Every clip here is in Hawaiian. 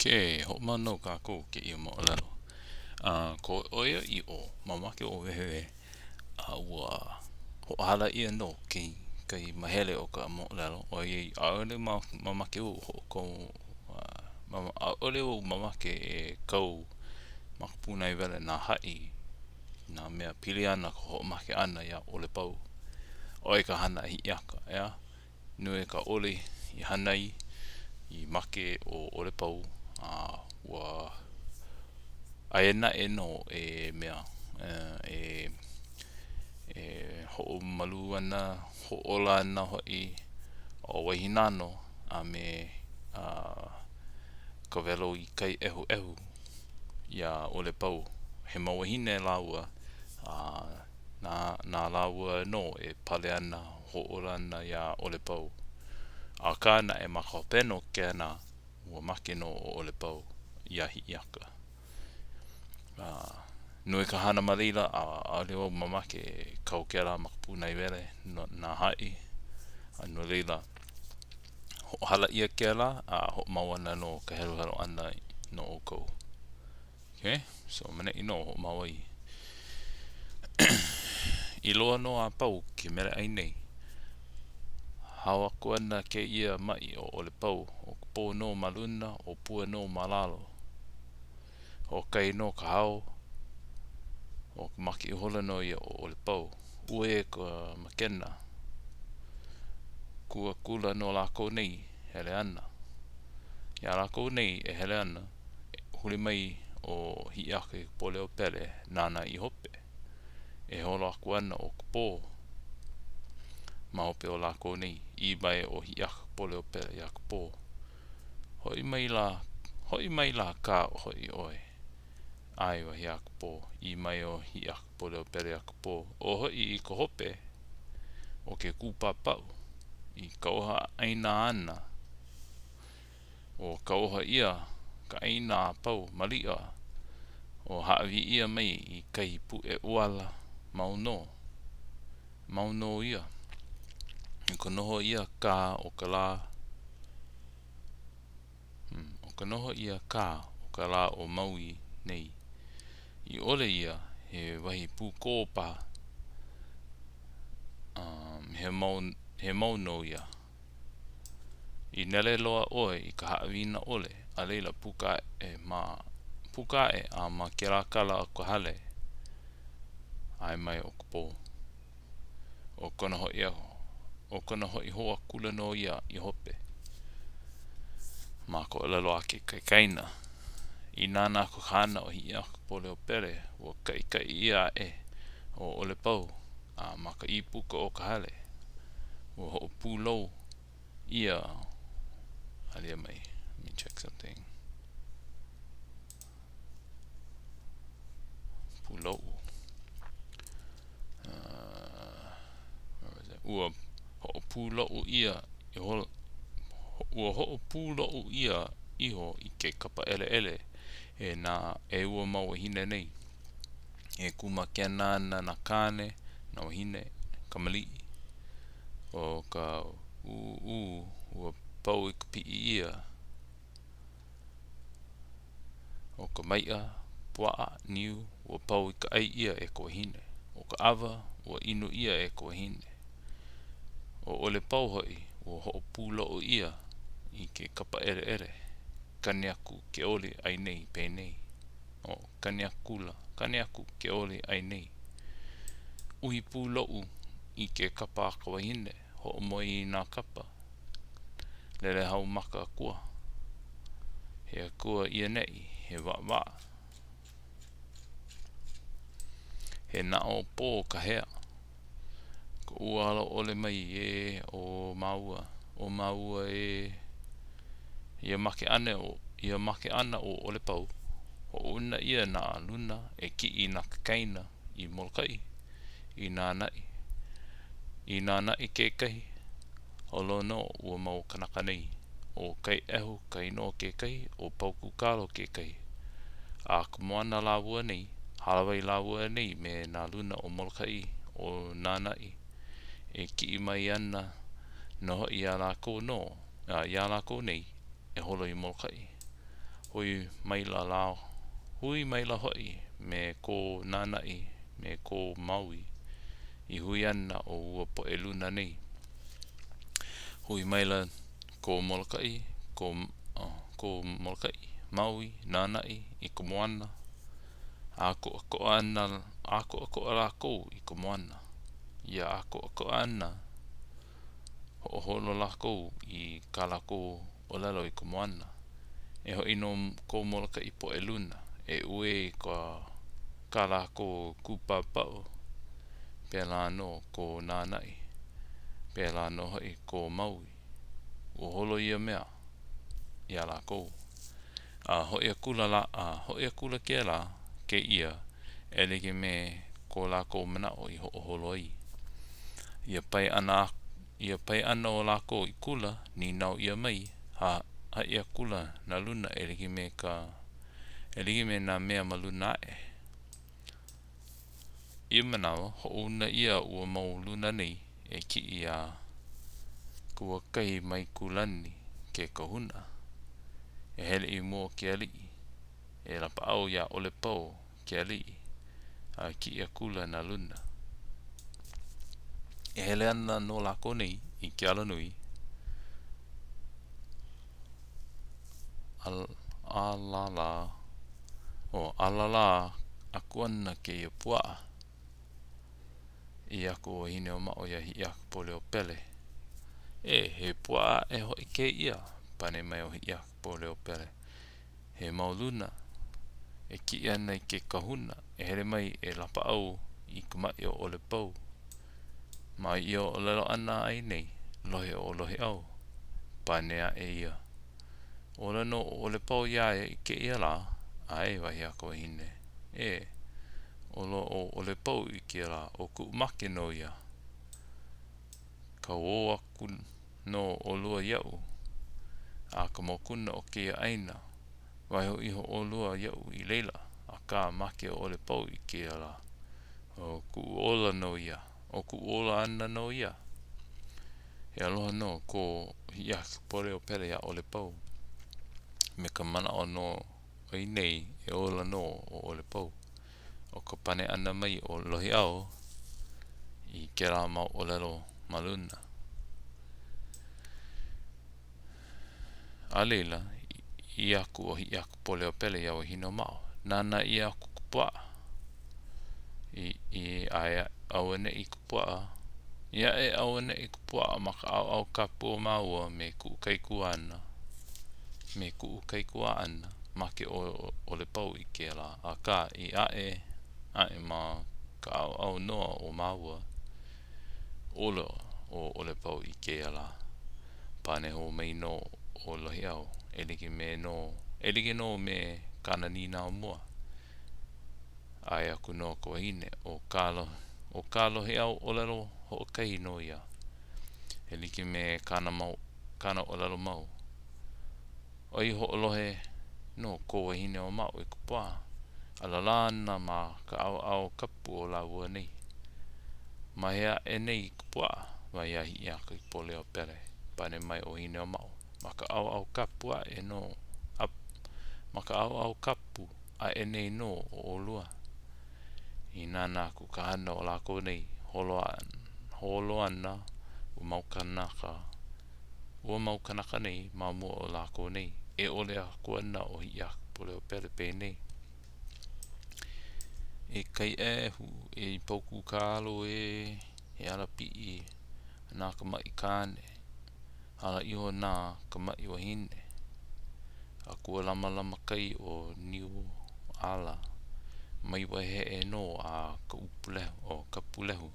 Ke ho'omano kako ke ia mo'olelo. Ko oia I o mamake o wehe ua ho'ala ia no kei mahele o ka mo'olelo. O ia aole mamake o ko aole o mamake e kau makapuna I wele nā hai nā mea pili ana ko ho'omake ana ia Olepau. Oi ka hana Hiiaka, ea. Nui ka ole I hanai I make o Olepau ua aina no e mea ho'o malu ana ho'ola ana hoi o wahinano a me ka welo I Kaiehu ia Olepau he mawahine laua nā laua no e pale ana ho'ola ana ia Olepau a kāna e makapeno ke ana ua make no o Olepau ia Hiiaka nui ka hana malila a leo mamake kau kera makapuna I wele nā hai nui leila ho hala ia kera ho mawana no ka helo ana no o kou. Okay, so mene I no ho mawai I loa no a pau ke mere ai nei hawa ko ana ke ia mai o Olepau o po no maluna o pua no malalo o kai no ka hao o maki hola no ia o Olepau ue ka makena kua kula no lako nei hele ana ia lako nei e hele ana huli mai o Hiiaka I pole o pele nana I hope e holo aku ana o kapo ma hope o lako nei I mai o Hiiaka pole o pele ia kapo hoi mai la ka hoi oe ai wa ia kapo I mai o Hiiaka pole o pele ia kapo o hoi I ko hope o ke kupapau I kauha aina ana o kauha ia ka aina pau malia o haawi ia mai I kai pu e uala mauno ia I ko noho ia ka o ka la o ka noho ia ka o ka la o maui nei I ole ia he wahi pu kōpa he mauno ia I nele loa oe I ka haawina ole a leila puka e a ma kera kala o ka hale ai mai o kapo o kona hoi hoa kula no ia I hope ma ko olelo ake kaina I nana ko hana o Hiiaka pole o pere o kai ia o Olepau a ma ka ipuka o ka hale o ho pūlou ia alia mai. Let me check something. Pūlou where was it? Ua ho pūlou ia ua ho pūlou ia iho I ke kapa ele e na e ua mau wahine nei e kuma kena na kane na wahine kamali o ka ua pau I ka pi ia o ka maia puaa niu ua pau I ka ai ia e ka wahine o ka awa ua inu ia e ka wahine o Olepau hoi ua ho pūlou ia I ke kapa ere kane aku ke oli ai nei penei o kane aku ke oli ai nei uhi pūlou I ke kapa ka wahine ho moi I nā kapa lele hau maka akua he akua ia nei he wa he na o pō ka hea ko uala ole mai e o maua ia make ana o Olepau ho una ia na luna e ki I na kaina I Molokai I Nanai ke kai holo no ua mau kanaka nei o Kaiehu kai no ke kai o Paukukalo ke kai a kumoana laua nei halawai laua nei me na luna o Molokai o Nanai e ki mai ana no ia lako no ia lako nei e holo I Molokai hui maila hoi me ko nanai me ko maui I hui ana o ua po e luna nei. Hui maila ko Molokai, ko Molokai, Maui, Nanai, I ko moana. Ako ana, ako ala ko I ko moana. Ia ako ana, holo la ko I ka la ko olelo I ko moana. E ho ino ko Molokai po e luna. E ue ka la ko kupapao. Pela no ko Nanai. Pela no hoi ko Maui. O holo ia mea. Ia la ko. Hoi a kula ke la ke ia. Elege me ko la ko mana o I ho holo ai. Ia pai ana o la ko I kula ni nau ia mai. Ha ia kula na luna elege me na mea ma luna e. Ia manao ho una ia ua mau luna nei e ki ia Kauakahimaikulani ke kahuna. E hele I mo ke alii. E la paau ia Olepau ke alii. A ki ia kula na luna. E hele ana no la ko nei I ke ala nui. Alala aku ana ke ia puaa. I ako wahine o mao ia Hiiaka pole o pele. He puaa e hoi ke ia. Pane mai o Hiiaka pole o pele. He mauluna. E ki ana I ke kahuna. E hele mai e lapa au I kumai o Olepau. Mai I o olelo ana ai nei. Lohe o lohe au. Panea e ia. Ola no Olepau ia I ke ia la. Ai wahi ako wahine. O Olepau I ke la. O ku make no ia. Ka o aku no olua iau. A ka mokuna o ke aina. Waiho iho olua iau I leila. A ka make o Olepau I ke la. O ku ola no ia. O ku ola ana no ia. E aloha no ko Hiiaka pole o pele ia Olepau. Me ka mana o no ai nei e ola no o Olepau. O ka pane ana mai o lohi au I ke la mau olelo maluna. A leila I aku o Hiiaka pole o pele ia o hino mao. Nana I aku puaa. I aia awane I puaa. Ia e awane I puaa maka au kapu o maua me kaikua ana. Me kaikua ana. Make o Olepau I ke la. A ka I ae ma ka au noa o maua. Olo o Olepau I ke la. Pane ho mai no o lohi au. Elige no me kana nina o mua. Ai aku no ko wahine o kalo he au olelo ho kai no ia. Elige me kana olelo mau. Oi ho lohe no ko wahine o mau I kupua. Alalana ma ka au kapu o la ua nei. Mahea e nei kupua. Mai a Hiiaka I pole o pele. Pane mai o hine o mau. Maka au kapu a e no. Maka au kapu a e nei no o olua. I nana ku kahana o lako nei. Holo ana. Ua maukanaka nei. Mamua o lako nei. E ole aku ana o Hiiaka pole o pele pe nei. E Kaiehu e Paukukalo e alapi I na kamai kane. Hala iho na kamai wahine. Aku lama kai o niu ala. Mai wahe e no a kapulehu.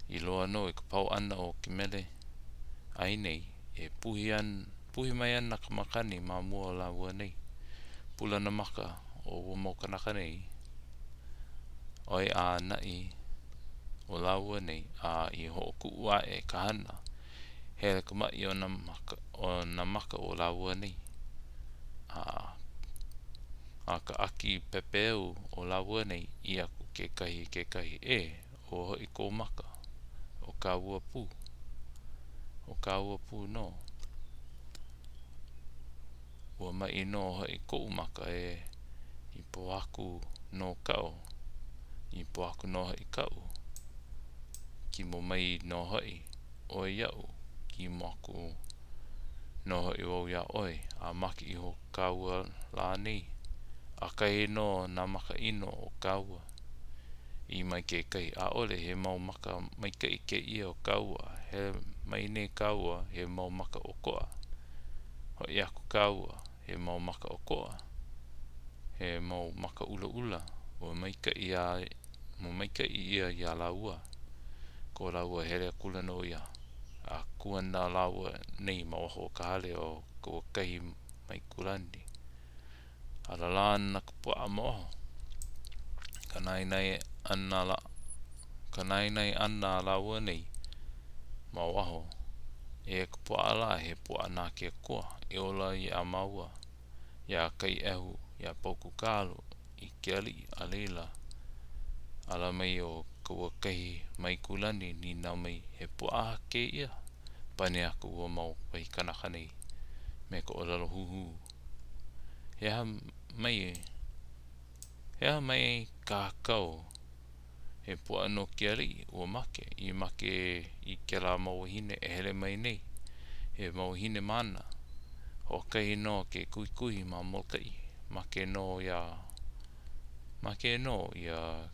I loa no e kapau ana o kimele. Ai nei e puhi mai ana kamakani ma mua la ua nei. Pula na maka o umokanaka nei. Oi a nai o la ua nei a I ho ku ua e kahana. Hele kamai o na maka o la ua nei. A ka aki pepeu o la ua nei I aku ke kahi o hoi ko maka o ka ua pu. O ka ua pu no. ua mai no hoi kou maka I po aku no kau I po aku no hoi kau ki mo mai no hoi o iau ki mo aku no hoi o ia oi a maki I ho kaua la nei a kai no na maka ino o kaua I mai ke kai a ole he mau maka mai kai ke ia o kaua he mai ne kaua he mau maka o koa hoi aku kaua he mau maka o koa he mau maka ula ula o mai kai ia mo mai kai ia ia laua ko laua hele kula no ia a kuana laua nei ma ho ka hale o Kauakahimaikulani ala lana ka puaa moho kanai nei ana la kanai nei ana laua nei ma waho ka puaa la he puaa na ke koa ola I a maua ia Kaiehu ia Paukukalo I ke alii a leila ala mai o Kauakahimaikulani ni nau mai he puaa ke ia pane aku ua mau pai kanaka nei me ko olelo huhu Hea mai kākau he puaa no ke alii ua make I make I ke la mau wahine hele mai nei he mau wahine mana hokai no ke kui kui ma Molokai make no ia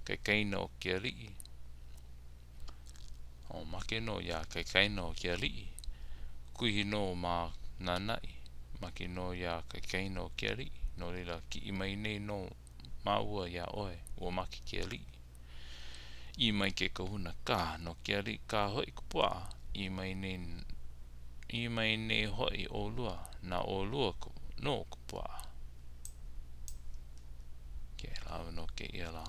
kaikaina o ke alii o make no ia kaikaina o ke alii kui no ma Nanai make no ia kaikaina o ke alii no leila ki I mai nei no maua ia oe ua make ke alii I mai ke kahuna ka no ke alii ka hoi ka puaa I mai nei hoi o lua na o lua no ka puaa ke lawa no ke ia la